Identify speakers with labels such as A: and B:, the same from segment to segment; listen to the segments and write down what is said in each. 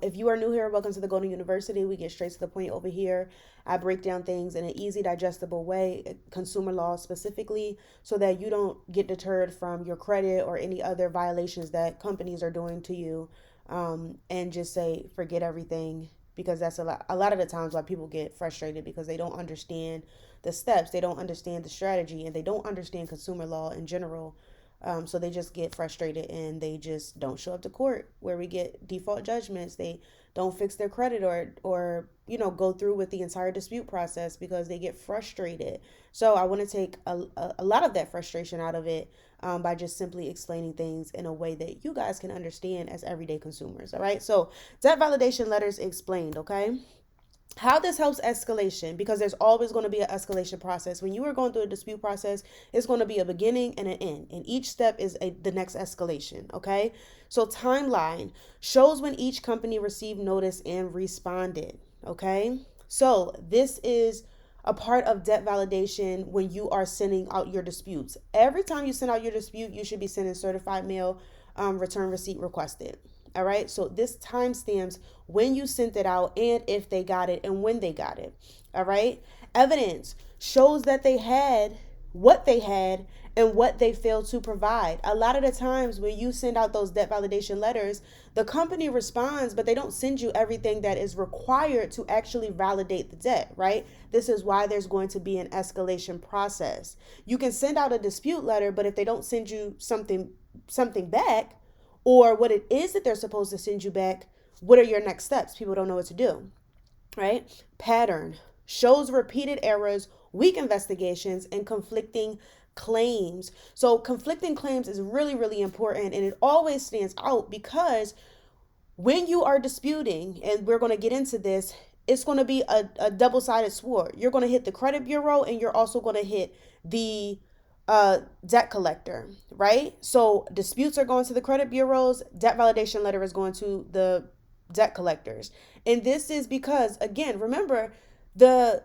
A: If you are new here, welcome to the Golden University. We get straight to the point over here. I break down things in an easy, digestible way, consumer law specifically, so that you don't get deterred from your credit or any other violations that companies are doing to you, and just say, forget everything. Because that's a lot of the times why people get frustrated because they don't understand the steps, they don't understand the strategy, and they don't understand consumer law in general. So they just get frustrated and they just don't show up to court where we get default judgments. They don't fix their credit or go through with the entire dispute process because they get frustrated. So I want to take a lot of that frustration out of it, by just simply explaining things in a way that you guys can understand as everyday consumers. All right. So debt validation letters explained. Okay. How this helps escalation, because there's always going to be an escalation process. When you are going through a dispute process, it's going to be a beginning and an end, and each step is the next escalation. Okay, so timeline shows when each company received notice and responded. Okay, so this is a part of debt validation. When you are sending out your disputes, every time you send out your dispute, you should be sending certified mail, return receipt requested. All right. So this timestamps when you sent it out and if they got it and when they got it. All right. Evidence shows that they had what they had and what they failed to provide. A lot of the times when you send out those debt validation letters, the company responds, but they don't send you everything that is required to actually validate the debt, right? This is why there's going to be an escalation process. You can send out a dispute letter, but if they don't send you something back, or what it is that they're supposed to send you back, what are your next steps? People don't know what to do, right? Pattern shows repeated errors, weak investigations, and conflicting claims. So conflicting claims is really, really important, and it always stands out because when you are disputing, and we're going to get into this, it's going to be a double-sided sword. You're going to hit the credit bureau, and you're also going to hit the debt collector, right? So disputes are going to the credit bureaus, debt validation letter is going to the debt collectors. And this is because, again, remember, the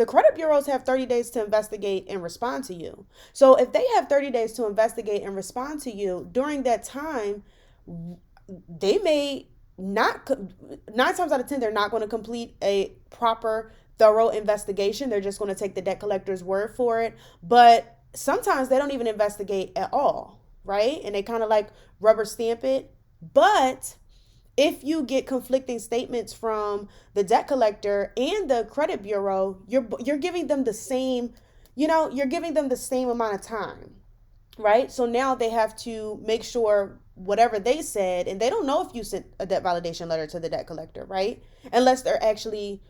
A: credit bureaus have 30 days to investigate and respond to you. So if they have 30 days to investigate and respond to you, during that time, they may not, 9 times out of 10, they're not going to complete a proper thorough investigation. They're just going to take the debt collector's word for it. But sometimes they don't even investigate at all, right? And they kind of like rubber stamp it. But if you get conflicting statements from the debt collector and the credit bureau, you're giving them the same, you're giving them the same amount of time, right? So now they have to make sure whatever they said, and they don't know if you sent a debt validation letter to the debt collector, right? Unless they're actually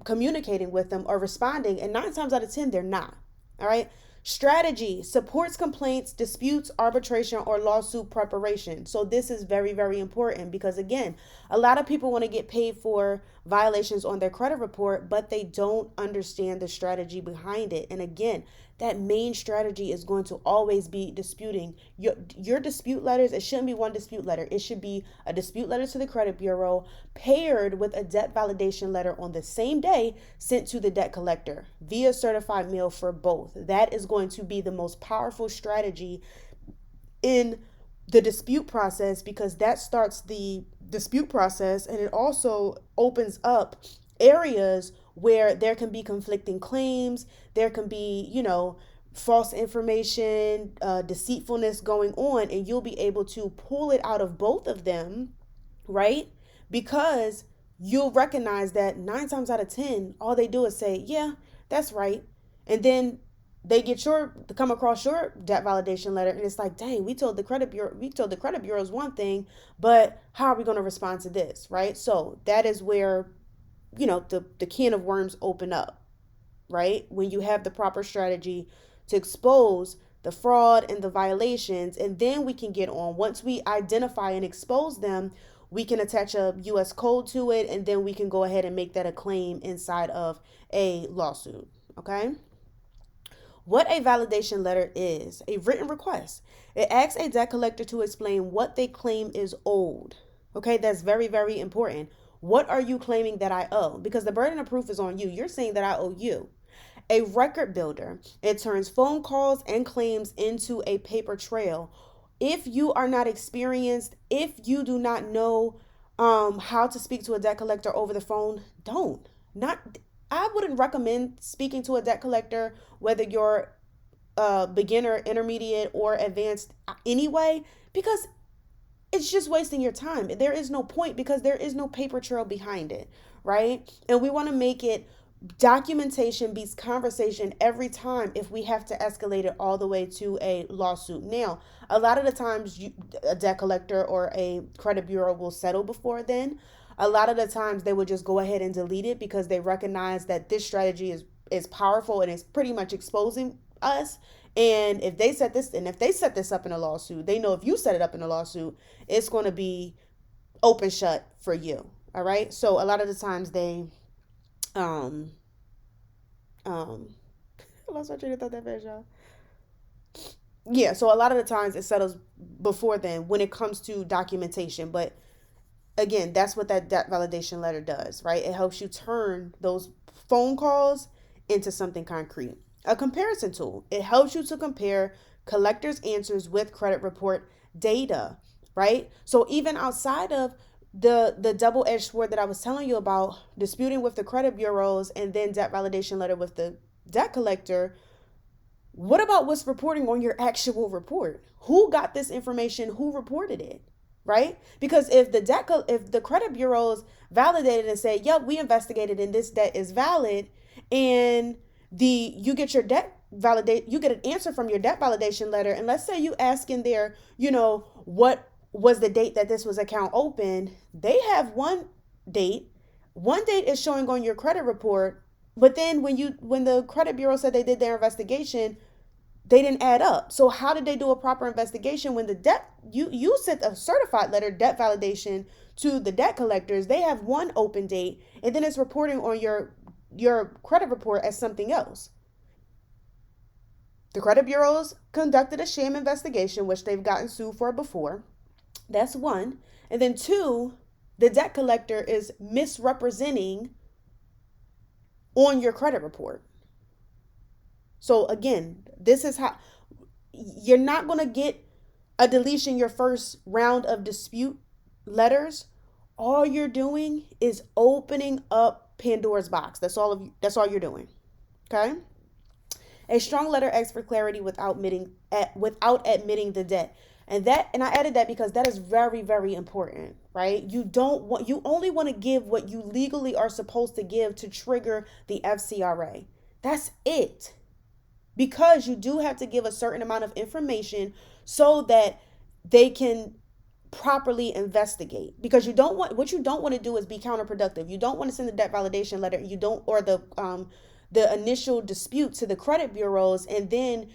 A: communicating with them or responding, and 9 times out of 10 they're not. All right. Strategy supports complaints, disputes, arbitration, or lawsuit preparation. So this is very, very important because, again, a lot of people want to get paid for violations on their credit report, but they don't understand the strategy behind it. And again, that main strategy is going to always be disputing. Your dispute letters, it shouldn't be one dispute letter. It should be a dispute letter to the credit bureau paired with a debt validation letter on the same day sent to the debt collector via certified mail for both. That is going to be the most powerful strategy in the dispute process because that starts the dispute process, and it also opens up areas where there can be conflicting claims, there can be, false information, deceitfulness going on, and you'll be able to pull it out of both of them, right? Because you'll recognize that 9 times out of 10, all they do is say, yeah, that's right. And then they come across your debt validation letter, and it's like, dang, we told the credit bureaus one thing, but how are we going to respond to this, right? So that is where the can of worms open up, right? When you have the proper strategy to expose the fraud and the violations, and then we can get on. Once we identify and expose them, we can attach a U.S. code to it, and then we can go ahead and make that a claim inside of a lawsuit, okay? What a validation letter is: a written request. It asks a debt collector to explain what they claim is owed. Okay, that's very, very important. What are you claiming that I owe? Because the burden of proof is on you. You're saying that I owe you. A record builder. It turns phone calls and claims into a paper trail. If you are not experienced, if you do not know how to speak to a debt collector over the phone, don't. Not I wouldn't recommend speaking to a debt collector, whether you're beginner, intermediate, or advanced anyway, because it's just wasting your time. There is no point because there is no paper trail behind it, right? And we want to make it documentation beats conversation every time if we have to escalate it all the way to a lawsuit. Now, a lot of the times a debt collector or a credit bureau will settle before then. A lot of the times they would just go ahead and delete it because they recognize that this strategy is powerful and it's pretty much exposing us. And if they set this up in a lawsuit, they know if you set it up in a lawsuit, it's going to be open shut for you. All right. So a lot of the times they um I lost my train of thought that fast, y'all. Yeah, so a lot of the times it settles before then when it comes to documentation. But again, that's what that debt validation letter does, right? It helps you turn those phone calls into something concrete. A comparison tool. It helps you to compare collectors' answers with credit report data, right? So even outside of the double-edged sword that I was telling you about, disputing with the credit bureaus and then debt validation letter with the debt collector, what about what's reporting on your actual report? Who got this information? Who reported it? Right? Because if the credit bureaus validated and say, "Yep, we investigated and this debt is valid," and you get your debt validate, you get an answer from your debt validation letter, and let's say you ask in there, what was the date that this was account opened? They have date. One date is showing on your credit report, but then when the credit bureau said they did their investigation, they didn't add up. So how did they do a proper investigation when the debt you sent a certified letter debt validation to the debt collectors? They have one open date and then it's reporting on your credit report as something else. The credit bureaus conducted a sham investigation, which they've gotten sued for before. That's one. And then two, the debt collector is misrepresenting on your credit report. So again, this is how you're not going to get a deletion your first round of dispute letters. All you're doing is opening up Pandora's box. That's all you're doing. Okay? A strong letter asks for clarity without admitting the debt. And I added that because that is very, very important, right? You only want to give what you legally are supposed to give to trigger the FCRA. That's it. Because you do have to give a certain amount of information so that they can properly investigate. Because what you don't want to do is be counterproductive. You don't want to send the debt validation letter, or the initial dispute to the credit bureaus, and then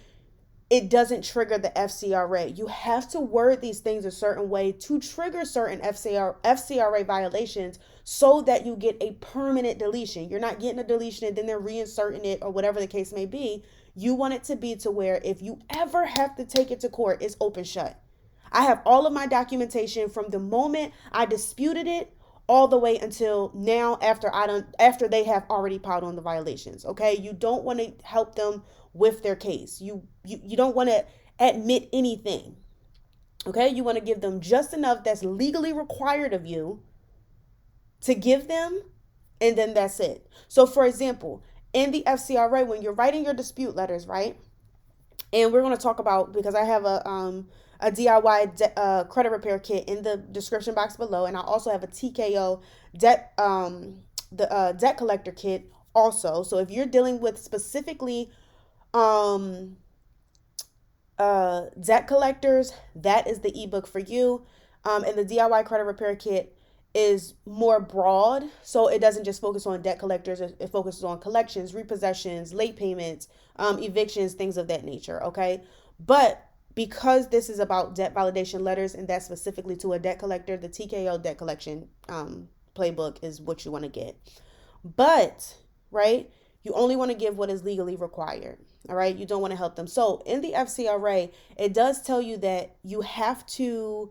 A: it doesn't trigger the FCRA. You have to word these things a certain way to trigger certain FCRA violations so that you get a permanent deletion. You're not getting a deletion and then they're reinserting it or whatever the case may be. You want it to be to where if you ever have to take it to court, it's open shut. I have all of my documentation from the moment I disputed it all the way until now after they have already piled on the violations. Okay, you don't want to help them with their case. You don't want to admit anything. Okay, you want to give them just enough that's legally required of you to give them, and then that's it. So for example, in the FCRA, when you're writing your dispute letters, right? And we're going to talk about, because I have a DIY credit repair kit in the description box below, and I also have a TKO debt debt collector kit also. So if you're dealing with specifically debt collectors, that is the ebook for you. And the DIY credit repair kit is more broad, so it doesn't just focus on debt collectors. It focuses on collections, repossessions, late payments, evictions, things of that nature. Okay, but because this is about debt validation letters and that's specifically to a debt collector, the TKO debt collection playbook is what you want to get. But right, you only want to give what is legally required. All right, you don't want to help them. So in the FCRA, it does tell you that you have to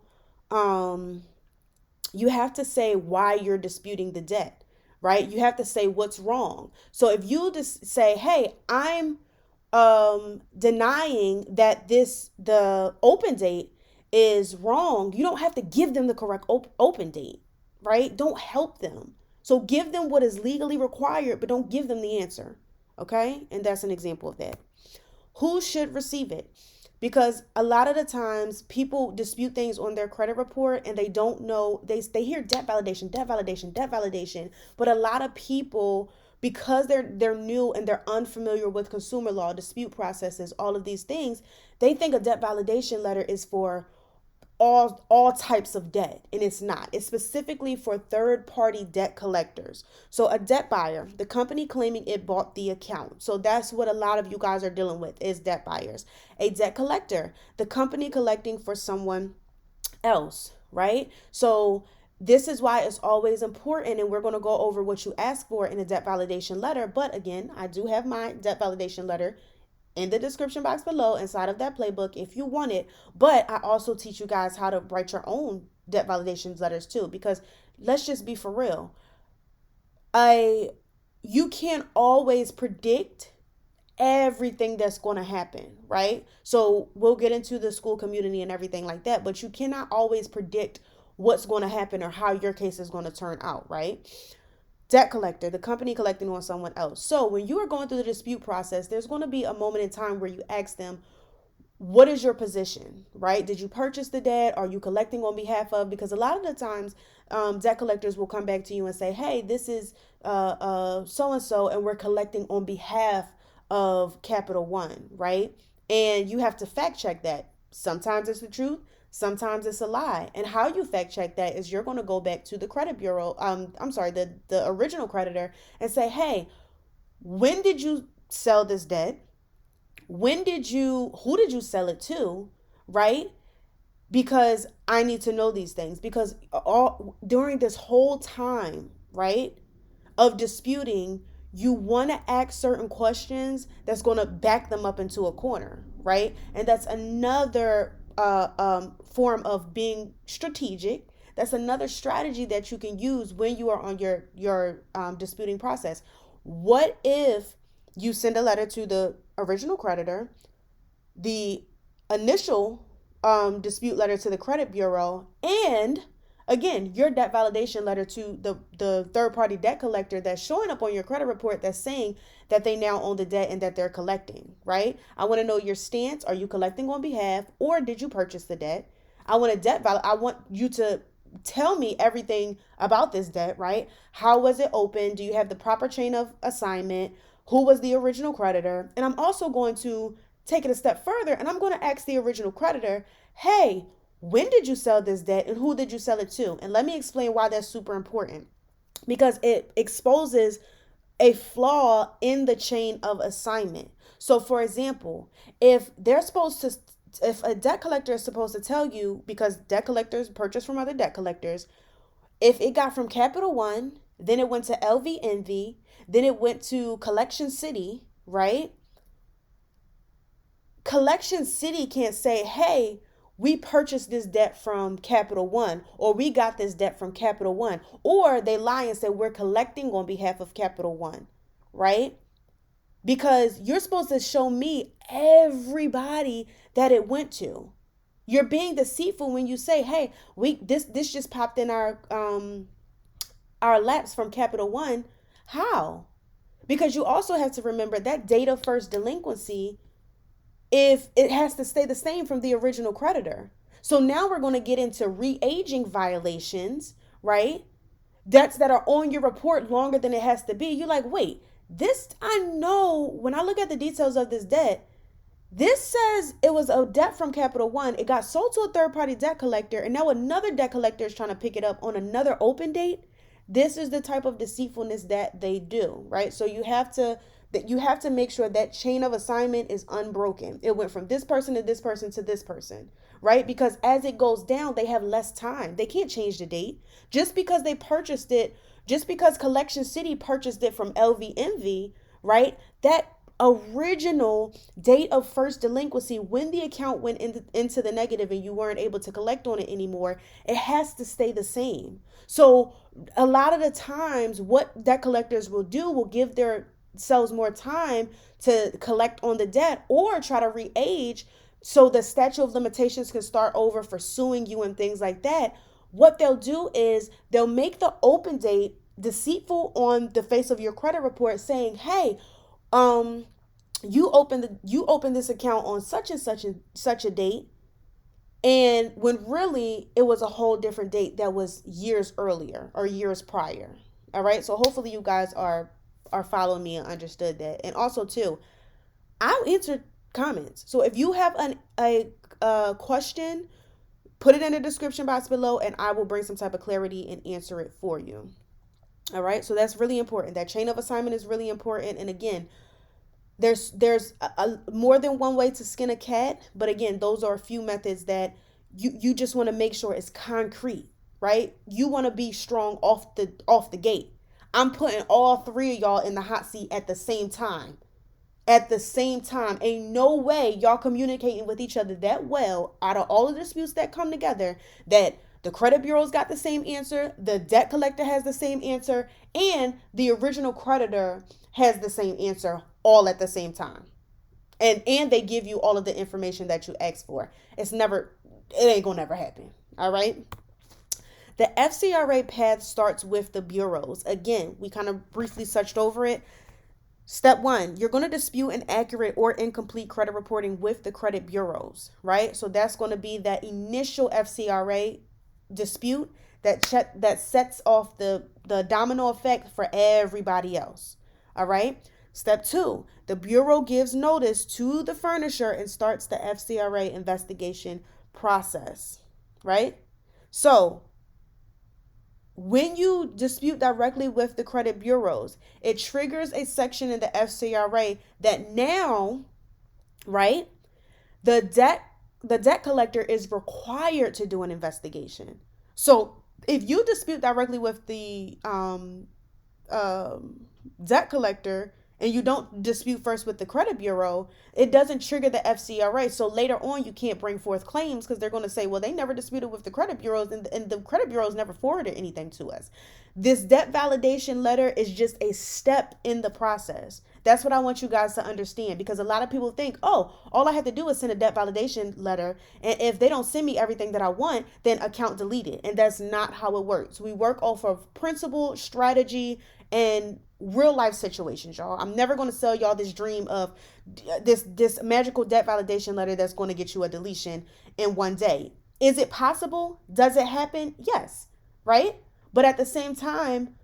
A: say why you're disputing the debt, right? You have to say what's wrong. So if you just say, hey, I'm denying that the open date is wrong, you don't have to give them the correct open date, right? Don't help them. So give them what is legally required, but don't give them the answer. Okay? And that's an example of that. Who should receive it? Because a lot of the times people dispute things on their credit report and they don't know, they hear debt validation, debt validation, debt validation, but a lot of people, because they're new and they're unfamiliar with consumer law, dispute processes, all of these things, they think a debt validation letter is for all types of debt, and it's not. It's specifically for third party debt collectors. So a debt buyer, the company claiming it bought the account. So that's what a lot of you guys are dealing with, is debt buyers. A debt collector, the company collecting for someone else, right? So this is why it's always important, and we're going to go over what you ask for in a debt validation letter. But again, I do have my debt validation letter in the description box below inside of that playbook if you want it. But I also teach you guys how to write your own debt validations letters too, because let's just be for real. You can't always predict everything that's going to happen, right? So we'll get into the school community and everything like that, but you cannot always predict what's going to happen or how your case is going to turn out, right? Debt collector, the company collecting on someone else. So when you are going through the dispute process, there's going to be a moment in time where you ask them, what is your position, right? Did you purchase the debt? Are you collecting on behalf of? Because a lot of the times, debt collectors will come back to you and say, hey, this is so-and-so, and we're collecting on behalf of Capital One, right? And you have to fact check that. Sometimes it's the truth. Sometimes it's a lie. And how you fact check that is you're going to go back to the credit bureau, the original creditor, and say, hey, when did you sell this debt? Who did you sell it to? Right? Because I need to know these things, because during this whole time, right, of disputing, you want to ask certain questions that's going to back them up into a corner, right? And that's another form of being strategic. That's another strategy that you can use when you are on your disputing process. What if you send a letter to the original creditor, the initial dispute letter to the credit bureau, and again, your debt validation letter to the third party debt collector that's showing up on your credit report that's saying that they now own the debt and that they're collecting, right? I want to know your stance. Are you collecting on behalf, or did you purchase the debt? I want you to tell me everything about this debt, right? How was it opened? Do you have the proper chain of assignment? Who was the original creditor? And I'm also going to take it a step further, and I'm going to ask the original creditor, hey, when did you sell this debt and who did you sell it to? And let me explain why that's super important, because it exposes a flaw in the chain of assignment. So for example, if a debt collector is supposed to tell you, because debt collectors purchase from other debt collectors, if it got from Capital One, then it went to LVNV, then it went to Collection City, right? Collection City can't say, hey, we purchased this debt from Capital One, or we got this debt from Capital One, or they lie and say we're collecting on behalf of Capital One, right? Because you're supposed to show me everybody that it went to. You're being deceitful when you say, hey, this just popped in our laps from Capital One. How? Because you also have to remember that date of first delinquency, if it has to stay the same from the original creditor. So now we're going to get into re-aging violations, right? Debts that are on your report longer than it has to be. You're like, wait, I know when I look at the details of this debt, this says it was a debt from Capital One. It got sold to a third party debt collector, and now another debt collector is trying to pick it up on another open date. This is the type of deceitfulness that they do, right? So you have to make sure that chain of assignment is unbroken. It went from this person to this person to this person, right? Because as it goes down, they have less time. They can't change the date. Just because Collection City purchased it from LVMV, right? That original date of first delinquency, when the account went into the negative and you weren't able to collect on it anymore, it has to stay the same. So a lot of the times what debt collectors will do will give their selves more time to collect on the debt or try to re-age so the statute of limitations can start over for suing you and things like that. What they'll do is they'll make the open date deceitful on the face of your credit report, saying, hey, you opened this account on such and such a date, and when really it was a whole different date that was years earlier or years prior. All right, so hopefully you guys are following me and understood that. And also too, I'll answer comments. So if you have a question, put it in the description box below and I will bring some type of clarity and answer it for you. All right, so that's really important. That chain of assignment is really important. And again, there's a more than one way to skin a cat, but again, those are a few methods that you just want to make sure it's concrete, right? You want to be strong off the gate. I'm putting all three of y'all in the hot seat at the same time. At the same time, ain't no way y'all communicating with each other that well out of all the disputes that come together that the credit bureau's got the same answer, the debt collector has the same answer, and the original creditor has the same answer all at the same time. And they give you all of the information that you asked for. It ain't gonna never happen. All right. The FCRA path starts with the bureaus. Again, we kind of briefly touched over it. Step 1, you're going to dispute inaccurate or incomplete credit reporting with the credit bureaus, right? So that's going to be that initial FCRA dispute that sets off the domino effect for everybody else. All right. Step 2, the bureau gives notice to the furnisher and starts the FCRA investigation process, right? So when you dispute directly with the credit bureaus, it triggers a section in the FCRA that now, right, the debt collector is required to do an investigation. So if you dispute directly with the debt collector and you don't dispute first with the credit bureau, it doesn't trigger the FCRA. So later on, you can't bring forth claims because they're going to say, well, they never disputed with the credit bureaus and the credit bureaus never forwarded anything to us. This debt validation letter is just a step in the process. That's what I want you guys to understand, because a lot of people think, oh, all I have to do is send a debt validation letter, and if they don't send me everything that I want, then account deleted. And that's not how it works. We work off of principle, strategy, and real life situations, y'all. I'm never going to sell y'all this dream of this magical debt validation letter that's going to get you a deletion in one day. Is it possible? Does it happen? Yes, right? But at the same time,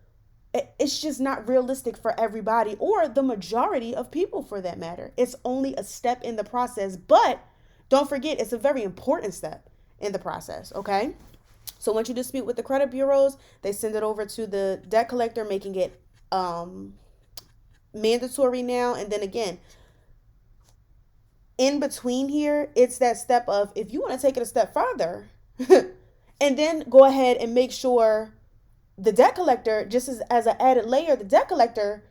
A: it's just not realistic for everybody or the majority of people for that matter. It's only a step in the process, but don't forget, it's a very important step in the process, okay? So once you dispute with the credit bureaus, they send it over to the debt collector, making it mandatory now. And then again, in between here, it's that step of, if you want to take it a step further and then go ahead and make sure the debt collector, just as an added layer, the debt collector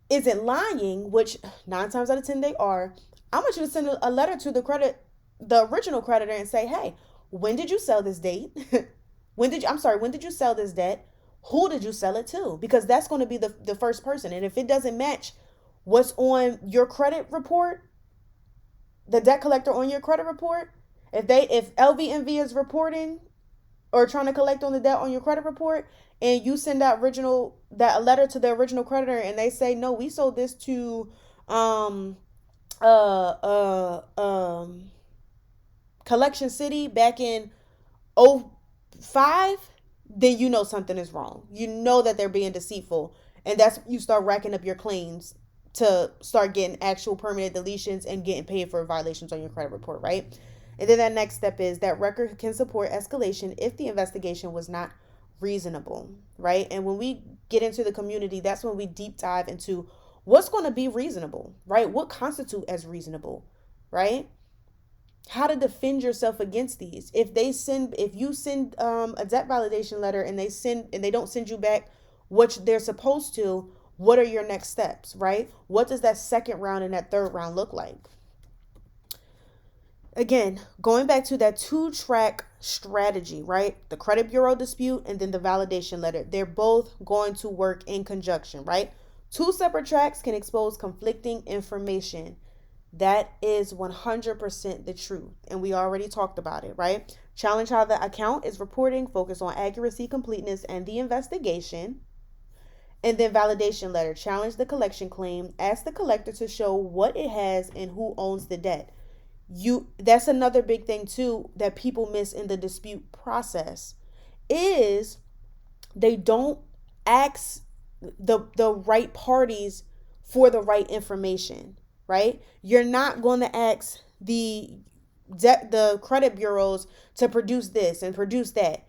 A: isn't lying, which 9 times out of 10 they are. I want you to send a letter to the original creditor and say, hey, when did you sell this date? When did you sell this debt? Who did you sell it to? Because that's going to be the first person. And if it doesn't match what's on your credit report, the debt collector on your credit report, if LVMV is reporting or trying to collect on the debt on your credit report, and you send that letter to the original creditor and they say, no, we sold this to Collection City back in 2005, then you know something is wrong. You know that they're being deceitful, and that's you start racking up your claims to start getting actual permanent deletions and getting paid for violations on your credit report, right? And then that next step is that record can support escalation if the investigation was not reasonable, right? And when we get into the community, that's when we deep dive into what's going to be reasonable, right? What constitutes as reasonable, right? How to defend yourself against these. If you send a debt validation letter and they don't send you back what they're supposed to, what are your next steps, right? What does that second round and that third round look like? Again, going back to that 2-track strategy, right? The credit bureau dispute and then the validation letter. They're both going to work in conjunction, right? 2 separate tracks can expose conflicting information. That is 100% the truth. And we already talked about it, right? Challenge how the account is reporting, focus on accuracy, completeness, and the investigation. And then validation letter. Challenge the collection claim. Ask the collector to show what it has and who owns the debt. That's another big thing too that people miss in the dispute process is they don't ask the right parties for the right information, right? You're not going to ask the credit bureaus to produce this and produce that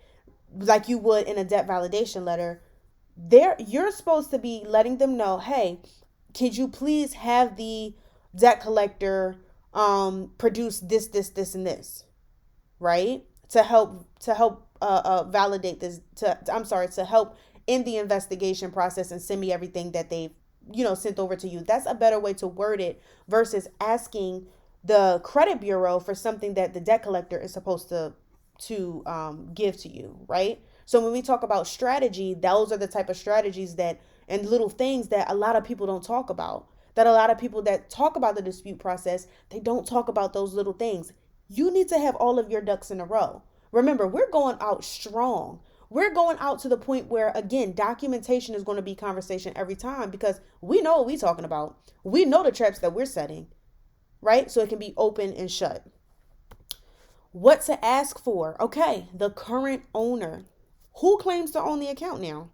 A: like you would in a debt validation letter. You're supposed to be letting them know, hey, could you please have the debt collector produce this and this, right? To help validate this, to help in the investigation process and send me everything that they've sent over to you. That's a better way to word it versus asking the credit bureau for something that the debt collector is supposed to give to you, right? So when we talk about strategy, those are the type of strategies that and little things that a lot of people don't talk about. That a lot of people that talk about the dispute process, they don't talk about those little things. You need to have all of your ducks in a row. Remember, we're going out strong. We're going out to the point where, again, documentation is going to be conversation every time because we know what we're talking about. We know the traps that we're setting, right? So it can be open and shut. What to ask for? Okay, the current owner. Who claims to own the account now?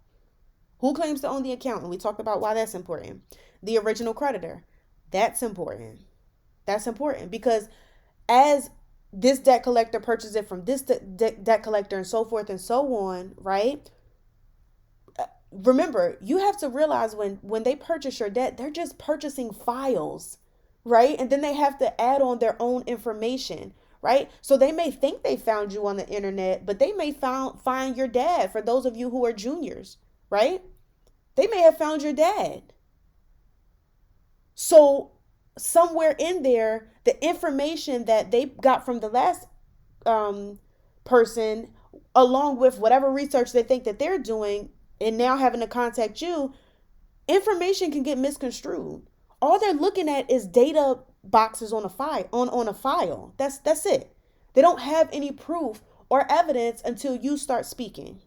A: Who claims to own the account? And we talked about why that's important. The original creditor. That's important. That's important because as this debt collector purchases it from this debt collector and so forth and so on, right? Remember, you have to realize when they purchase your debt, they're just purchasing files, right? And then they have to add on their own information, right? So they may think they found you on the internet, but they may find your dad for those of you who are juniors, right? They may have found your dad. So somewhere in there, the information that they got from the last person, along with whatever research they think that they're doing, and now having to contact you, information can get misconstrued. All they're looking at is data boxes on a file. On a file. That's it. They don't have any proof or evidence until you start speaking.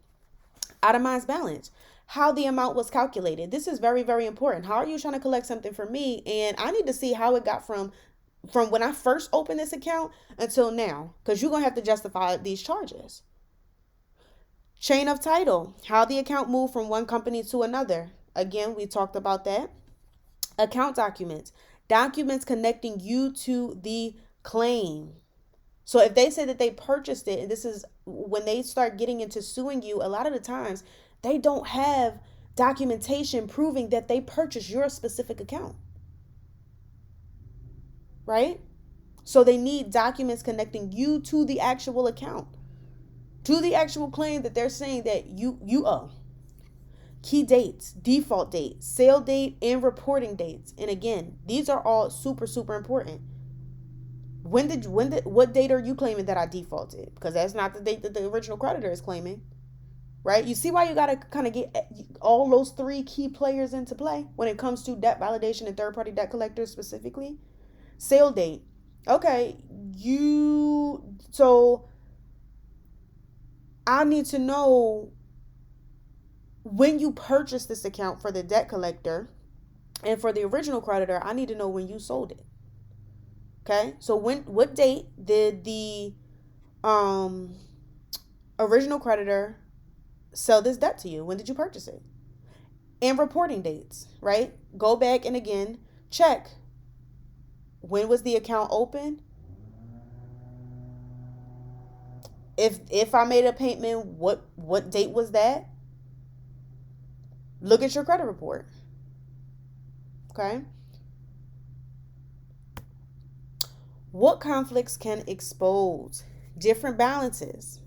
A: Itemized balance. How the amount was calculated. This is very, very important. How are you trying to collect something from me? And I need to see how it got from when I first opened this account until now, because you're going to have to justify these charges. Chain of title. How the account moved from one company to another. Again, we talked about that. Account documents. Documents connecting you to the claim. So if they say that they purchased it, and this is when they start getting into suing you, a lot of the times they don't have documentation proving that they purchased your specific account, right? So they need documents connecting you to the actual account, to the actual claim that they're saying that you owe. Key dates, default date, sale date, and reporting dates. And again, these are all super, super important. What date are you claiming that I defaulted? Because that's not the date that the original creditor is claiming. Right? You see why you got to kind of get all those three key players into play when it comes to debt validation and third-party debt collectors specifically? Sale date. Okay, so I need to know when you purchased this account for the debt collector, and for the original creditor, I need to know when you sold it. Okay, so what date did the original creditor sell this debt to you? When did you purchase it? And reporting dates, right? Go back and again check. When was the account open? If I made a payment, what date was that? Look at your credit report. Okay? What conflicts can expose? Different balances.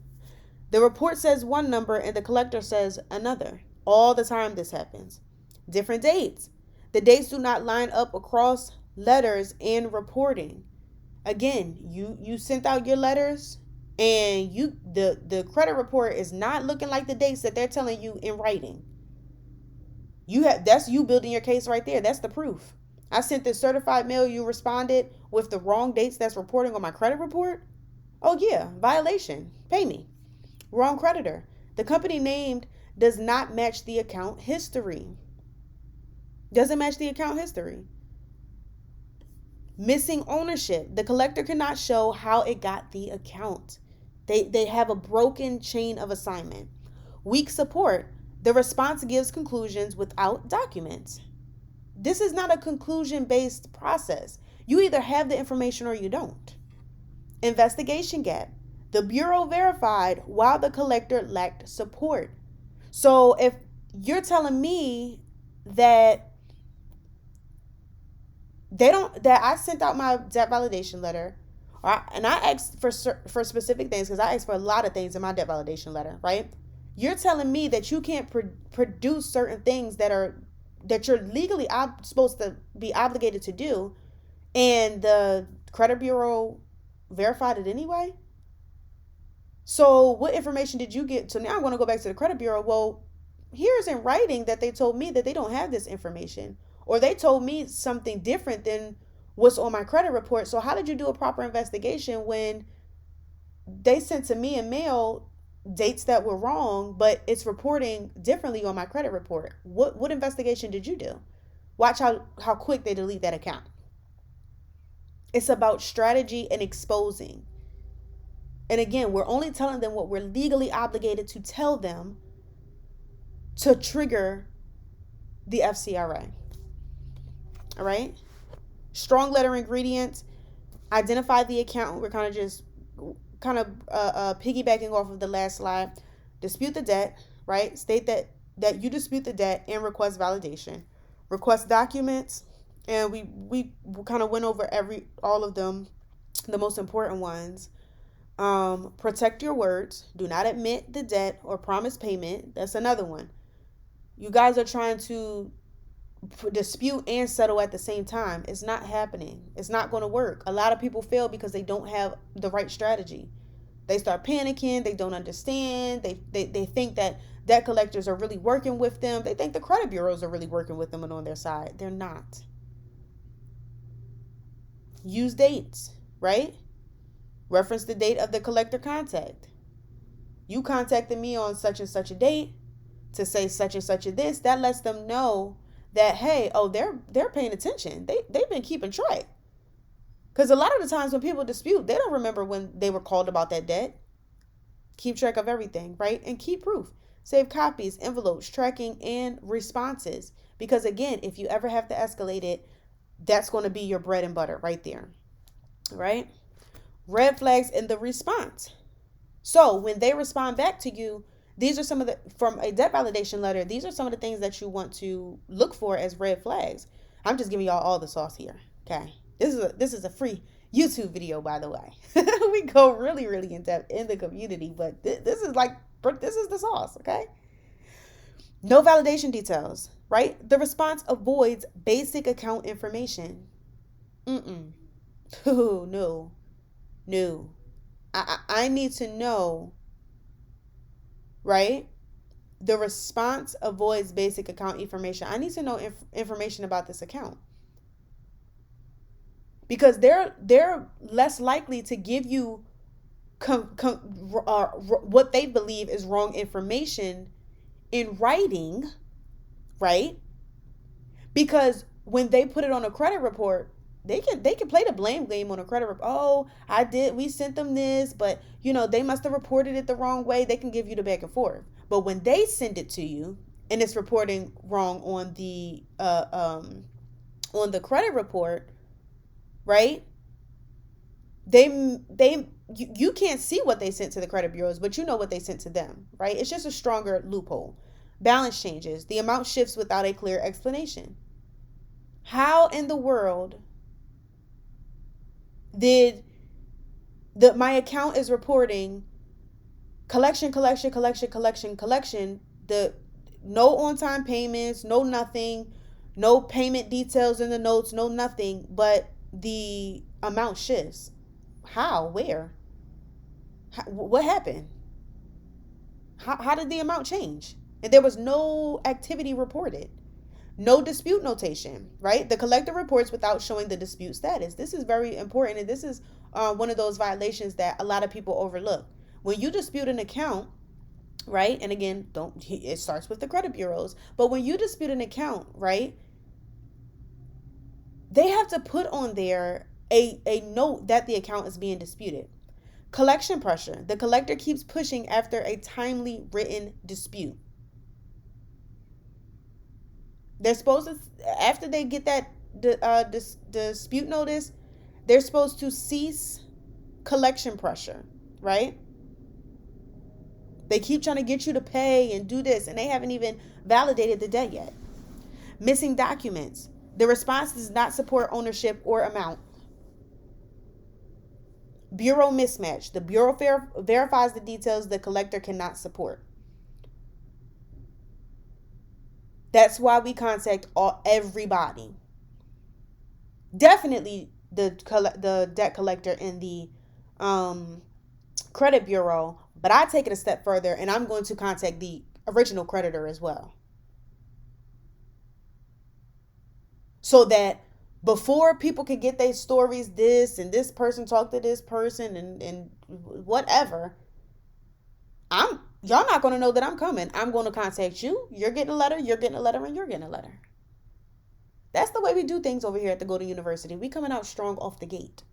A: The report says one number and the collector says another. All the time this happens. Different dates. The dates do not line up across letters and reporting. Again, you sent out your letters and the credit report is not looking like the dates that they're telling you in writing. That's you building your case right there. That's the proof. I sent this certified mail, you responded with the wrong dates that's reporting on my credit report. Oh yeah, violation. Pay me. Wrong creditor. The company named does not match the account history. Doesn't match the account history. Missing ownership. The collector cannot show how it got the account. They have a broken chain of assignment. Weak support. The response gives conclusions without documents. This is not a conclusion-based process. You either have the information or you don't. Investigation gap. The Bureau verified while the collector lacked support. So if you're telling me that I sent out my debt validation letter, and I asked for specific things, because I asked for a lot of things in my debt validation letter, right? You're telling me that you can't produce certain things that you're legally supposed to be obligated to do, and the credit bureau verified it anyway? So what information did you get? So now I want to go back to the credit bureau. Well, here's in writing that they told me that they don't have this information, or they told me something different than what's on my credit report. So how did you do a proper investigation when they sent to me in mail dates that were wrong, but it's reporting differently on my credit report? What investigation did you do? Watch how quick they delete that account. It's about strategy and exposing. And again, we're only telling them what we're legally obligated to tell them to trigger the FCRA. All right? Strong letter ingredients. Identify the account. We're kind of piggybacking off of the last slide. Dispute the debt, right? State that you dispute the debt and request validation. Request documents. And we kind of went over all of them, the most important ones. Protect your words. Do not admit the debt or promise payment. That's another one. You guys are trying to dispute and settle at the same time. It's not happening. It's not going to work. A lot of people fail because they don't have the right strategy. They start panicking. They don't understand. They think that debt collectors are really working with them. They think the credit bureaus are really working with them and on their side. They're not. Use dates, right? Reference the date of the collector contact. You contacted me on such and such a date to say such and such a this. That lets them know that, hey, oh, they're paying attention. They've been keeping track. Because a lot of the times when people dispute, they don't remember when they were called about that debt. Keep track of everything, right? And keep proof. Save copies, envelopes, tracking, and responses. Because again, if you ever have to escalate it, that's going to be your bread and butter right there, right? Red flags in the response. So when they respond back to you, these are some of from a debt validation letter, these are some of the things that you want to look for as red flags. I'm just giving y'all all the sauce here. Okay. This is a free YouTube video, by the way. We go really, really in depth in the community, but this is the sauce. Okay. No validation details, right? The response avoids basic account information. Oh, no. I need to know, right? The response avoids basic account information. I need to know information about this account. Because they're less likely to give you what they believe is wrong information in writing, right? Because when they put it on a credit report, they can play the blame game on a credit report. Oh, we sent them this, but they must have reported it the wrong way. They can give you the back and forth. But when they send it to you and it's reporting wrong on the credit report, right? You can't see what they sent to the credit bureaus, but you know what they sent to them, right? It's just a stronger loophole. Balance changes. The amount shifts without a clear explanation. How in the world did my account is reporting collection, the no on-time payments, no nothing, no payment details in the notes, no nothing, but the amount shifts? How? Where? What happened? How did the amount change? And there was no activity reported. No dispute notation, right? The collector reports without showing the dispute status. This is very important, and this is one of those violations that a lot of people overlook. When you dispute an account, right? And again, don't it starts with the credit bureaus, but when you dispute an account, right? They have to put on there a note that the account is being disputed. Collection pressure. The collector keeps pushing after a timely written dispute. They're supposed to, after they get that dispute notice, they're supposed to cease collection pressure, right? They keep trying to get you to pay and do this, and they haven't even validated the debt yet. Missing documents. The response does not support ownership or amount. Bureau mismatch. The bureau verifies the details the collector cannot support. That's why we contact everybody. Definitely the debt collector and the credit bureau, but I take it a step further, and I'm going to contact the original creditor as well. So that before people can get their stories, this and this person talked to this person and whatever, y'all not going to know that I'm coming. I'm going to contact you. You're getting a letter, you're getting a letter, and you're getting a letter. That's the way we do things over here at the Golden University. We coming out strong off the gate.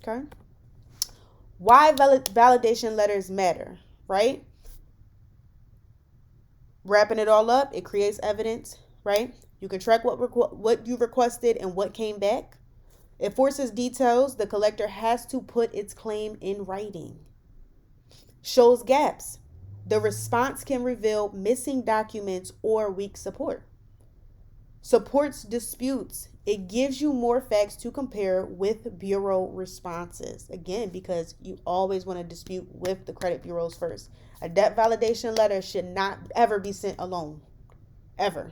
A: Okay? Why validation letters matter, right? Wrapping it all up, it creates evidence, right? You can track what you requested and what came back. It forces details. The collector has to put its claim in writing. Shows gaps. The response can reveal missing documents or weak support. Supports disputes. It gives you more facts to compare with bureau responses. Again, because you always want to dispute with the credit bureaus first. A debt validation letter should not ever be sent alone. Ever.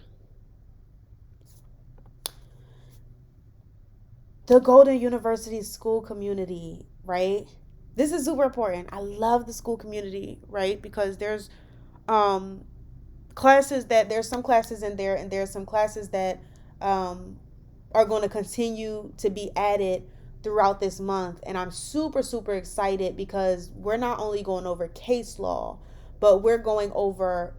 A: The Golden University school community, right? This is super important. I love the school community, right? Because there's there's some classes in there, and there's some classes that are going to continue to be added throughout this month. And I'm super, super excited because we're not only going over case law, but we're going over,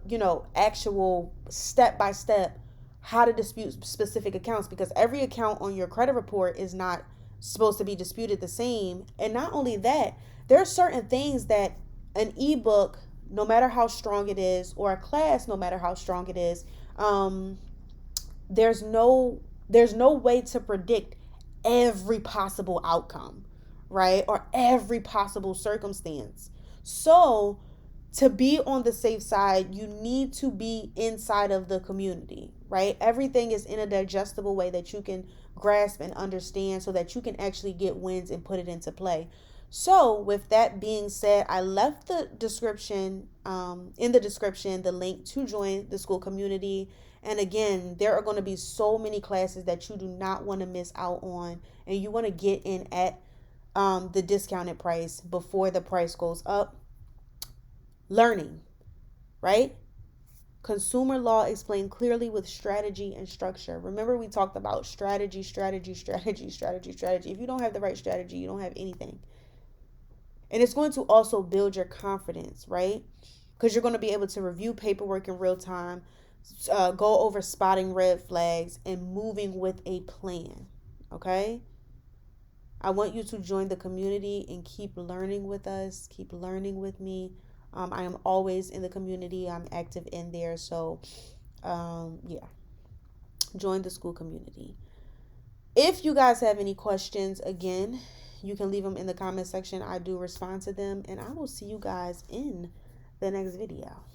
A: actual step by step how to dispute specific accounts, because every account on your credit report is not supposed to be disputed the same. And not only that, there are certain things that an ebook, no matter how strong it is, or a class, no matter how strong it is, there's no way to predict every possible outcome, right? Or every possible circumstance. So to be on the safe side, you need to be inside of the community, right? Everything is in a digestible way that you can grasp and understand, so that you can actually get wins and put it into play. So with that being said, I left the description, in the description, the link to join the school community. And again, there are going to be so many classes that you do not want to miss out on, and you want to get in at the discounted price before the price goes up. Learning, right? Consumer law explained clearly with strategy and structure. Remember, we talked about strategy. If you don't have the right strategy, you don't have anything. And it's going to also build your confidence, right? Because you're going to be able to review paperwork in real time, go over spotting red flags, and moving with a plan, okay? I want you to join the community and keep learning with us, keep learning with me. I am always in the community. I'm active in there. So, join the school community. If you guys have any questions, again, you can leave them in the comment section. I do respond to them, and I will see you guys in the next video.